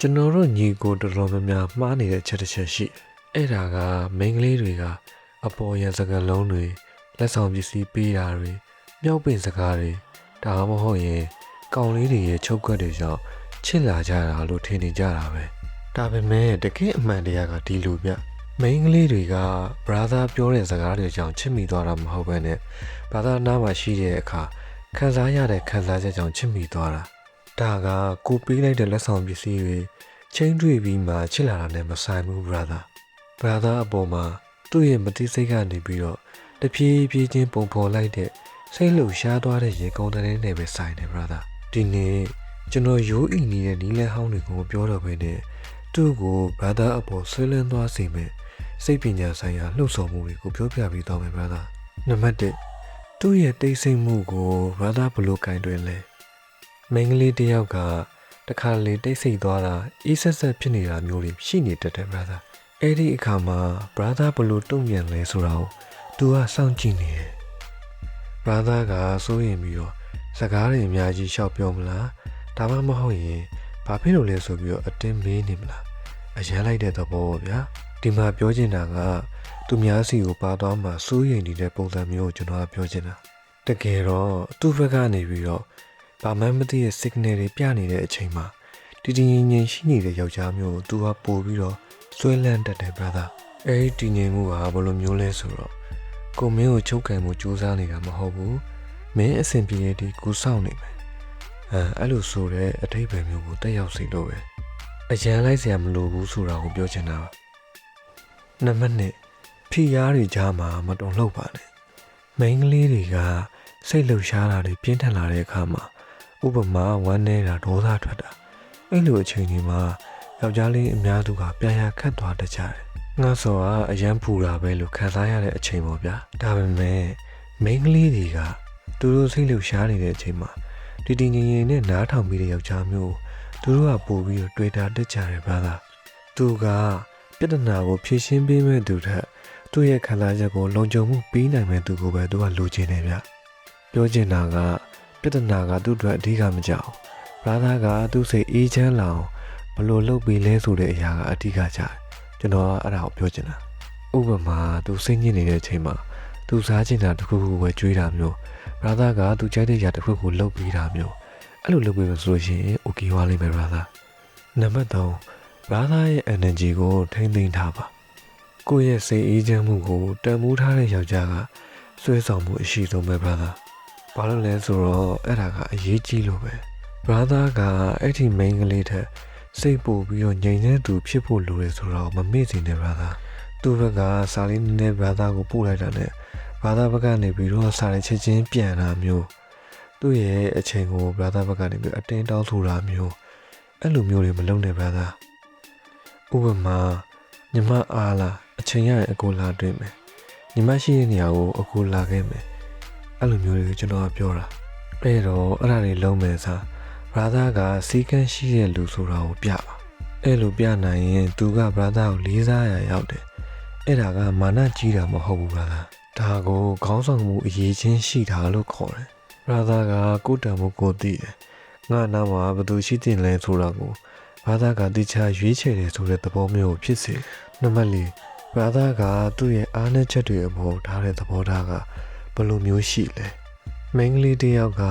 ကျွန်တော်တို့ညီကိုတော်တော်များများမှားနေတဲ့ချက်တစ်ချက်ရှိတယ်။အဲ့ဒါကမိန်းကလေးတွေကအပေါ်ရန်စကားလုံးတွေလက်ဆောင်ပစ္စည်းပေးတာတွေမြောက်ပင်စကားတွေဒါမှမဟုတ်ရင်ကောင်လေးတွေရဲ့ချုပ်ကွက်တွေကြောင့်ချစ်လာကြတာလို့ထင်နေကြတာပဲ။ဒါပေမဲ့တကယ်အမှန်တရားကဒီလိုဗျ။မိန်းကလေးတွေက brother ပြောတဲ့စကားတွေကြောင့်ချစ်မိသွားတာမဟုတ်ဘဲနဲ့ brother နားမှာရှိတဲ့အခါခံစားရတဲ့ခံစားချက်ကြောင့်ချစ်မိသွားတာ။ဒါကကိုပေးလိုက်တဲ့လက်ဆောင်ပစ္စည်းတွေချင်းတွေ့ပြီးမှချစ်လာတာနဲ့မဆိုင်ဘူး brother အပေါ်မှာသူ့ရဲ့မတိစိတ်ကနေပြီးတော့တဖြည်းဖြည်းချင်းပုံဖော်လိုက်တဲ့စိတ်လှုပ်ရှားသွားတဲ့ရေကုန်တဲ့နဲ့ပဲဆိုင်တယ် brother ဒီနေ့ကျွန်တော်ရိုးအိနေတဲ့နီးလဲဟောင်းတွေကိုပြောတော့ပဲနဲ့သူ့ကို brother အပေါ်ဆွေးလန်းသွားစေမယ်စိတ်ပညာဆိုင်ရာလှုပ်ဆော်မှုတွေကိုပြောပြပြီးတော့မယ် brother နံပါတ်1သူ့ရဲ့တိတ်ဆိတ်မှုကို brother ဘယ်လိုကင်တွင်လဲမိန်းကလေးတစ်ယောက်ကတခါလေတိတ်ဆိတ်သွားတာအေးဆက်ဆက်ဖြစ်နေတာမျိုးတွေရှိနေတတ်တယ် brother အဲ့ဒီအခါမှာ brother ဘယ်လိုတုံ့ပြန်လဲဆိုတာကိုသူကစောင့်ကြည့်နေတယ် brother ကစိုးရင်ပြီးတော့စကားတွေအများကြီးရှောက်ပြောမလားဒါမှမဟုတ်ရင်ဘာဖြစ်လို့လဲဆိုပြီးတော့အတင်းမေးနေမလားအရန်လိုက်တဲ့သဘောပေါ့ဗျာဒီမှာပြောချင်တာကသူများစီကိုပါသွားမှစိုးရင်နေတဲ့ပုံစံမျိုးကိုကျွန်တော်ကပြောချင်တာတကယ်တော့သူ့ဘက်ကနေပြီးတော့ဘာမှမသိတဲ့ signal တွေပြနေတဲ့အချိန်မှာတည်တည်ငြိမ်ငြိမ်ရှိနေတဲ့ယောက်ျားမျိုးကိုသူကပို့ပြီးတော့ဆွဲလန်းတတ်တယ် brother အဲဒီတည်ငြိမ်မှုကဘယ်လိုမျိုးလဲဆိုတော့ကိုမင်းကိုချုပ်ကန်မှုစူးစမ်းနေတာမဟုတ်ဘူးမင်းအဆင်ပြေတဲ့ဒီကိုစောင့်နေမယ်အဲ့လိုဆိုတဲ့အထိပ္ပယ်မျိုးကိုတက်ရောက်စေလို့ပဲအရန်လိုက်စရာမလိုဘူးဆိုတာကိုပြောချင်တာပါနံပါတ်1ဖိရားတွေကြားမှာမတုံ့လှုပ်ပါနဲ့မိန်းကလေးတွေကစိတ်လှုပ်ရှားတာတွေပြင်းထန်လာတဲ့အခါမှာဥပမာဝမ်းနေတာဒေါသထွက်တာအဲ့လိုအချိန်တွေမှာယောက်ျားလေးအများစုကပြန်ရခတ်သွားတတ်ကြတယ်ငါဆိုကအရန်ဖူတာပဲလို့ခံစားရတဲ့အချိန်ပေါ့ဗျာဒါပေမဲ့မိန်းကလေးတွေကသူတို့စိတ်လှုပ်ရှားနေတဲ့အချိန်မှာတည်တည်ငြိမ်ငြိမ်နဲ့နားထောင်ပြီးတဲ့ယောက်ျားမျိုးသူတို့ကပို့ပြီးတော့တွေ့တာတက်ကြတယ်ဗျာသူကပြဿနာကိုဖြေရှင်းပေးမဲ့သူထက်သူ့ရဲ့ခံစားချက်ကိုလုံခြုံမှုပေးနိုင်မဲ့သူကိုပဲသူကလိုချင်တယ်ဗျပြောချင်တာကပြဿနာကသူ့အတွက်အဓိကမကြောက်brotherကသူ့စိတ်အေးချမ်းလာအောင်ဘလို့လုပ်ပြီးလဲဆိုတဲ့အရာကအဓိကကြတယ်ကျွန်တော်ကအဲ့ဒါကိုပြောချင်တာဥပမာသူစိတ်ညစ်နေတဲ့အချိန်မှာသူစားချင်တာတစ်ခုခုပဲကြွေးတာမျိုးbrotherကသူကြိုက်တဲ့အရာတစ်ခုခုလုပ်ပြီးတာမျိုးအဲ့လိုလုပ်ပြီးလို့ဆိုလို့ရှိရင် okay သွားလိမ့်မယ် brother နံပါတ်3 brother ရဲ့ energy ကိုထိန်းသိမ်းထားပါကိုယ့်ရဲ့စိတ်အေးချမ်းမှုကိုတန်ဖိုးထားတဲ့ယောက်ျားကဆွဲဆောင်မှုအရှိဆုံးပဲ brother ဘာလို့လဲဆိုတော့အဲ့ဒါကအရေးကြီးလို့ပဲ brother ကအဲ့ဒီ main ကလေးထက်စိတ်ပို့ပြီးတော့ငြိမ်တဲ့သူဖြစ်ဖို့လိုတယ်ဆိုတော့မမေ့စေနဲ့ brother သူ့ဘက်ကစာလေးနဲ့ brother ကိုပို့လိုက်တာနဲ့ brother ဘက်ကနေပြီးတော့စာလေးချက်ချင်းပြန်တာမျိုးသူ့ရဲ့အချိန်ကို brother ဘက်ကနေပြီးအတင်းတောင်းဆိုတာမျိုးအဲ့လိုမျိုးတွေမလုပ်နဲ့ brother ဥပမာညီမအားလားအချိန်ရရင်အကိုလာတွေ့မယ်ညီမရှိတဲ့နေရာကိုအကိုလာခဲ့မယ်အဲ့လိုမျိုးတွေကိုကျွန်တော်ကပြောတာအဲ့တော့အဲ့ဒါတွေလုံးမယ်စား brother ကစီကန်းရှိတဲ့လူဆိုတာကိုပြပါအဲ့လိုပြနိုင်ရင်သူက brother ကိုလေးစားရရောက်တယ်အဲ့ဒါကမာနကြီးတာမဟုတ်ဘူး brother ဒါကိုခေါင်းဆောင်မှုအရေးချင်းရှိတာလို့ခေါ်တယ် brother ကကိုယ်တံမှုကိုသိတယ်ငါနာမှာဘယ်သူရှိတင်လဲဆိုတာကို brother ကတိကျရွေးချယ်တယ်ဆိုတဲ့သဘောမျိုးကိုဖြစ်စေနံပါတ်4 brother ကသူ့ရဲ့အားနည်းချက်တွေအပေါ်ထားတဲ့သဘောထားကဘယ်လိုမျိုးရှိလဲမိန်းကလေးတစ်ယောက်က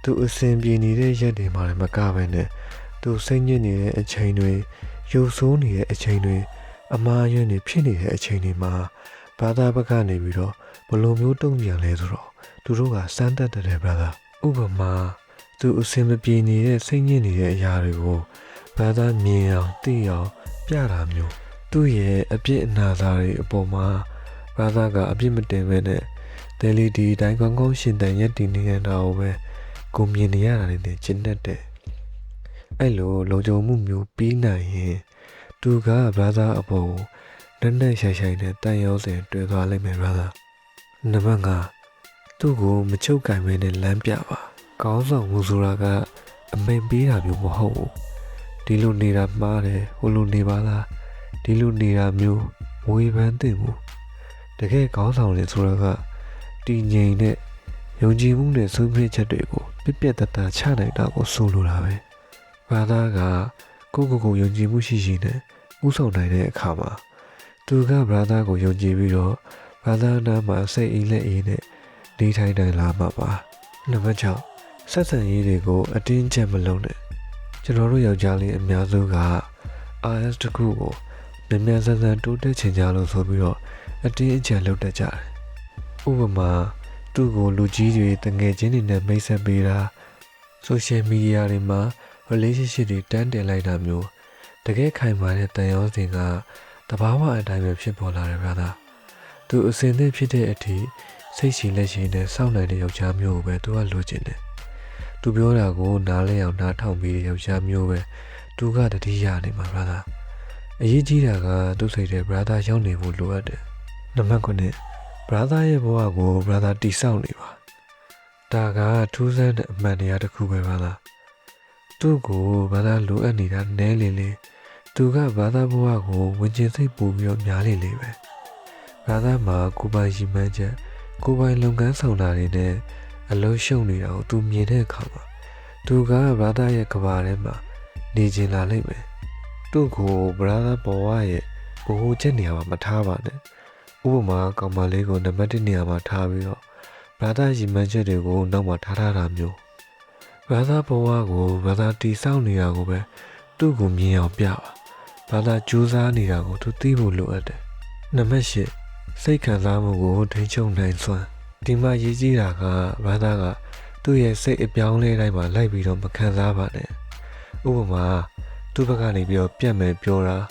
သူအစဉ်ပြေနေတဲ့ရက်တွေမှာလည်းမကဘဲနဲ့သူစိတ်ညစ်နေတဲ့အချိန်တွေရုပ်ဆိုးနေတဲ့အချိန်တွေအမားယွန်းနေဖြစ်နေတဲ့အချိန်တွေမှာဘာသာဘက်ကနေပြီးတော့ဘယ်လိုမျိုးတုံ့ပြန်လဲဆိုတော့သူတို့ကစမ်းသပ်တယ် brother ဥပမာသူအစဉ်မပြေနေတဲ့စိတ်ညစ်နေတဲ့အရာတွေကိုဘာသာမြင်အောင်သိအောင်ပြတာမျိုးသူ့ရဲ့အပြစ်အနာစာတွေအပေါ်မှာဘာသာကအပြစ်မတင်ဘဲနဲ့တယ်လီဒီတိုင်းကောင်းကောင်းရှင်တန်ရက်တည်နေတာကိုပဲကိုမြင်နေရတာနဲ့ကျဉ်တတ်တယ်အဲ့လိုလုံခြုံမှုမျိုးပြီးနိုင်ရင်သူက brother အပေါ်ကိုနက်ရှိုင်ရှိုင်နဲ့တန်ရုံးစင်တွေ့သွားလိမ့်မယ် brother နံပါတ်5သူ့ကိုမချုပ်ကင်မဲနဲ့လမ်းပြပါကောင်းဆောင်မှုဆိုတာကအမိန်ပေးတာမျိုးမဟုတ်ဘူးဒီလိုနေတာမှားတယ်ဟိုလိုနေပါလားဒီလိုနေတာမျိုးဝေဖန်သင့်ဘူးတကယ်ကောင်းဆောင်လေဆိုတာကတည်ငြိမ်တဲ့ယုံကြည်မှုနဲ့ဆုံးဖြတ်ချက်တွေကိုပြက်ပြက်တတ်တာချနိုင်တာကိုဆိုလိုတာပဲဘာသာက ကိုယုံကြည်မှုရှိနဲ့ဥဆောင်နိုင်တဲ့အခါမှာသူက brother ကိုယုံကြည်ပြီးတော့ brother နားမှာစိတ်အေးလက်အေးနဲ့နေထိုင်နိုင်လာမှာပါနံပါတ်6ဆက်ဆံရေးတွေကိုအတင်းကျပ်မလုပ်နဲ့ကျွန်တော်တို့ယောက်ျားလေးအများစုက RS တစ်ခုကိုမြန်မြန်ဆန်ဆန်တိုးတက်ချင်ကြလို့ဆိုပြီးတော့အတင်းအကျပ်လုပ်တတ်ကြတယ်ဥပမာသူ့ကိုလူကြီးတွေတငယ်ချင်းတွေနဲ့မိတ်ဆက်ပေးတာ social media တွေမှာ relationship တွေတန်းတင်လိုက်တာမျိုးတကယ်ခိုင်မာတဲ့တန်ရောစင်ကတဘာဝအတိုင်းပဲဖြစ်ပေါ်လာတယ်ဗျာသားသူအစင်သင့်ဖြစ်တဲ့အထိစိတ်ရှိလက်ရှိနဲ့စောင့်နိုင်တဲ့ယောက်ျားမျိုးကိုပဲသူကလိုချင်တယ်သူပြောတာကိုနားလဲအောင်နားထောင်ပြီးတဲ့ယောက်ျားမျိုးပဲသူကတတိယနေမှာဗျာသားအရေးကြီးတာကသူ့စိတ်ထဲ brother ရောက်နေဖို့လိုအပ်တယ်နံပါတ်9 brother ရဲ့ဘဝကို brother တိဆောက်နေပါဒါကထူးဆန်းတဲ့အမှန်တရားတစ်ခုပဲဗျာသားသူ့ကိုဘာသာလိုအပ်နေတာနဲလေသူကဘာသာဘဝကိုဝင်ကျင်စိတ်ပူပြီးတော့များလေပဲဘာသာမှာကိုပိုင်ရှိမှန်းချက်ကိုပိုင်လုပ်ငန်းဆောင်တာတွေနဲ့အလုံးရှုံနေတာကိုသူမြင်တဲ့အခါမှာသူကဘာသာရဲ့ကဘာထဲမှာနေကျင်လာလိမ့်မယ်သူ့ကိုဘာသာဘဝရဲ့ဘိုးချက်နေရာမှာမထားပါနဲ့ဥပမာကောင်မလေးကိုနံပါတ်1နေရာမှာထားပြီးတော့ဘာသာရှိမှန်းချက်တွေကိုနောက်မှာထားတာမျိုးဘာသာဘဝကိုဘာသာတီဆောက်နေတာကိုပဲသူ့ကိုမြင်အောင်ပြပါဘာသာကြိုးစားနေတာကိုသူသိဖို့လိုအပ်တယ်နံပါတ်8စိတ်ခံစားမှုကိုထိန်းချုပ်နိုင်စွမ်းဒီမှာရည်ကြီးတာကဘာသာကသူ့ရဲ့စိတ်အပြောင်းလဲတိုင်းမှာလိုက်ပြီးတော့မခံစားပါနဲ့ဥပမာသူ့ဘက်ကနေပြီးတော့ပြတ်မယ်ပြောတိုင်း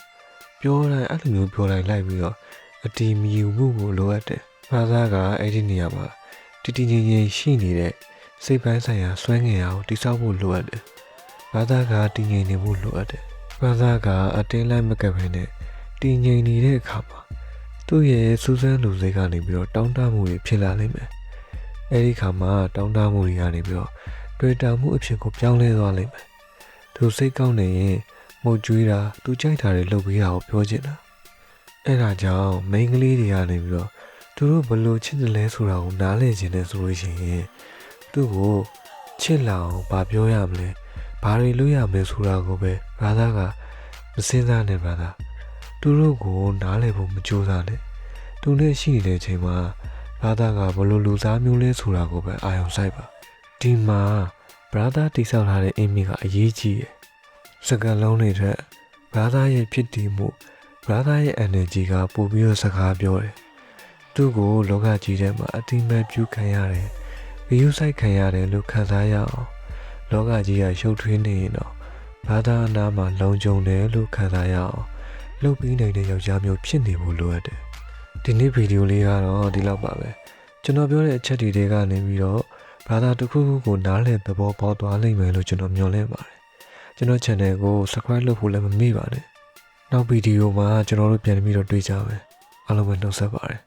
အဲ့လိုမျိုးပြောတိုင်းလိုက်ပြီးတော့အတီးမြူမှုကိုလိုအပ်တယ်ဘာသာကအဲ့ဒီနေရာမှာတည်တည်ငြိမ်ငြိမ်ရှိနေတဲ့စိတ်ပိုင်းဆိုင်ရာစွမ်းငင်အောင်တိစောက်ဖို့လိုအပ်တယ်။ဘာသာကတည်ငြိမ်နေဖို့လိုအပ်တယ်။ဘာသာကအတင်းလိုက်မကပ်ဘဲနဲ့တည်ငြိမ်နေတဲ့အခါမှာသူ့ရဲ့စူးစမ်းလူစိတ်ကနေပြီးတော့တောင်းတမှုတွေဖြစ်လာလိမ့်မယ်။အဲဒီအခါမှာတောင်းတမှုတွေကနေပြီးတော့တွေ့တာမှုအဖြစ်ကိုပြောင်းလဲသွားလိမ့်မယ်။သူစိတ်ကောင်းနေရင်မှုတ်ကြွေးတာသူကြိုက်တာတွေလုပ်ပေးတာကိုပြောချင်တာ။အဲဒါကြောင့်မိန်းကလေးတွေကနေပြီးတော့သူတို့ဘလို့ချစ်တယ်လဲဆိုတာကိုနားလည်ခြင်းနဲ့ဆိုလို့ရှိရင်သူ့ကိုချစ်လာအောင်ဗာပြောရမလဲဘာတွေလုပ်ရမလဲဆိုတာကိုပဲဘာသာကမစင်းစားနဲ့ဘာသာသူတို့ကိုနားလည်ဖို့မကြိုးစားနဲ့သူနဲ့ရှိနေတဲ့အချိန်မှာဘာသာကဘလို့လူစားမျိုးလဲဆိုတာကိုပဲအာရုံစိုက်ပါဒီမှာဘာသာတိဆောက်ထားတဲ့အင်မီကအရေးကြီးတယ်စကားလုံးတွေထက်ဘာသာရဲ့ဖြစ်တည်မှုဘာသာရဲ့ energy ကပိုပြီးတော့စကားပြောတယ်သူ့ကိုလောကကြီးထဲမှာအတိမတ်ပြုခံရတယ်ဗီယူဆိုင်ခံရတယ်လို့ခံစားရအောင်လောကကြီးကရှုပ်ထွေးနေရင်တော့ဘာသာအနာမှာလုံခြုံတယ်လို့ခံစားရအောင်လုပ်ပြီးနိုင်တဲ့ယောက်ျားမျိုးဖြစ်နေဖို့လိုအပ်တယ်ဒီနေ့ဗီဒီယိုလေးကတော့ဒီလောက်ပါပဲကျွန်တော်ပြောတဲ့အချက်တွေကနေပြီးတော့ဘာသာတစ်ခုခုကိုနားလည်သဘောပေါက်သွားလိမ့်မယ်လို့ကျွန်တော်မျှော်လင့်ပါတယ်ကျွန်တော် channel ကို subscribe လုပ်ဖို့လည်းမမေ့ပါနဲ့နောက်ဗီဒီယိုမှာကျွန်တော်တို့ပြန်ပြီးတော့တွေ့ကြမယ်အားလုံးပဲနှုတ်ဆက်ပါတယ်